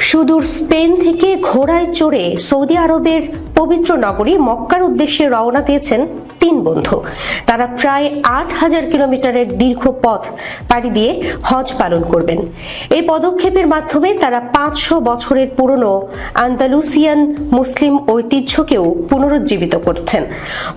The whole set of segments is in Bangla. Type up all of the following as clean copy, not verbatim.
সুদূর স্পেন থেকে ঘোড়ায় চড়ে সৌদি আরবের পবিত্র নগরী মক্কার উদ্দেশ্যে রওনা দিয়েছেন তিন বন্ধু। তারা প্রায় ৮,০০০ কিলোমিটারের দীর্ঘ পথ পাড়ি দিয়ে হজ পালন করবেন। এই পদক্ষেপের মাধ্যমে তারা ৫০০ বছরের পুরনো আন্দালুসিয়ান মুসলিম ঐতিহ্যকেও পুনরুজ্জীবিত করছেন।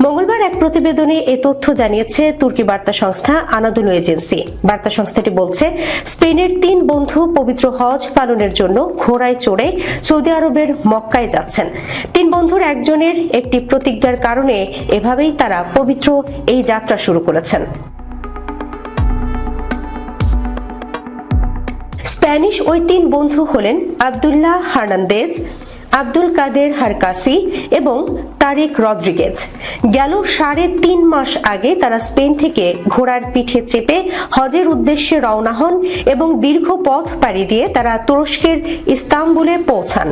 মঙ্গলবার এক প্রতিবেদনে এ তথ্য জানিয়েছে তুর্কি বার্তা সংস্থা আনাদোলু এজেন্সি। বার্তা সংস্থাটি বলছে, স্পেনের তিন বন্ধু পবিত্র হজ পালনের জন্য ঘোড়ায় চড়ে সৌদি আরবের মক্কায় যাচ্ছেন। তিন বন্ধুর একজনের একটি প্রতিজ্ঞার কারণে এভাবেই তারা পবিত্র এই যাত্রা শুরু করেছেন। স্প্যানিশ ওই তিন বন্ধু হলেন আব্দুল্লাহ হার্নান্দেজ, আব্দুল কাদের হারকাসি এবং তারেক রদ্রিগেজ। গেল ৩.৫ মাস আগে তারা স্পেন থেকে ঘোড়ার পিঠে চেপে হজের উদ্দেশ্যে রওনা হন এবং দীর্ঘ পথ পাড়ি দিয়ে তারা তুরস্কের ইস্তাম্বুলে পৌঁছান।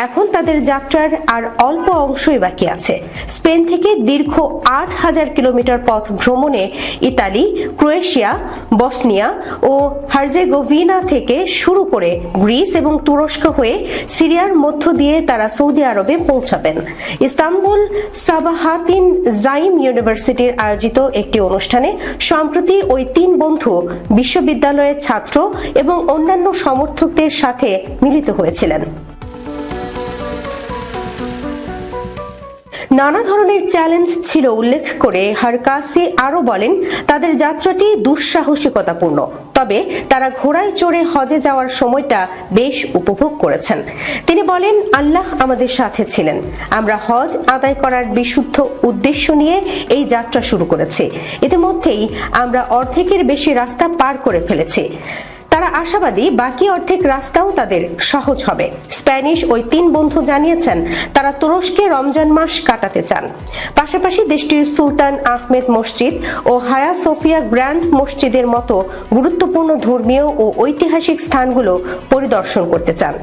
এখন তাদের যাত্রার আর অল্প অংশই বাকি আছে। স্পেন থেকে দীর্ঘ ৮,০০০ কিলোমিটার পথ ভ্রমণে ইতালি, ক্রোয়েশিয়া, বসনিয়া ও হার্জেগোভিনা থেকে শুরু করে গ্রিস এবং তুরস্ক হয়ে সিরিয়ার মধ্য দিয়ে তারা সৌদি আরবে পৌঁছাবেন। ইস্তাম্বুল সাবাহাতিন জাইম ইউনিভার্সিটির আয়োজিত একটি অনুষ্ঠানে সম্প্রতি ওই তিন বন্ধু বিশ্ববিদ্যালয়ের ছাত্র এবং অন্যান্য সমর্থকদের সাথে মিলিত হয়েছিলেন। নানা ধরনের চ্যালেঞ্জ ছিল উল্লেখ করে হারকাসি আরো বলেন, তাদের যাত্রাটি দুঃসাহসিকতাপূর্ণ, তবে তারা ঘোড়ায় চড়ে হজে যাওয়ার সময়টা বেশ উপভোগ করেছেন। তিনি বলেন, আল্লাহ আমাদের সাথে ছিলেন। আমরা হজ আদায় করার বিশুদ্ধ উদ্দেশ্য নিয়ে এই যাত্রা শুরু করেছি। ইতিমধ্যেই আমরা অর্ধেকের বেশি রাস্তা পার করে ফেলেছি। তারা আশাবাদী বাকি অর্ধেক রাস্তাও তাদের সহজ হবে। স্প্যানিশ ওই তিন বন্ধু জানিয়েছেন, তারা তুরস্কে রমজান মাস কাটাতে চান। পাশাপাশি দেশটির সুলতান আহমেদ মসজিদ ও হায়া সোফিয়া গ্র্যান্ড মসজিদের মতো গুরুত্বপূর্ণ ধর্মীয় ও ঐতিহাসিক স্থানগুলো পরিদর্শন করতে চান।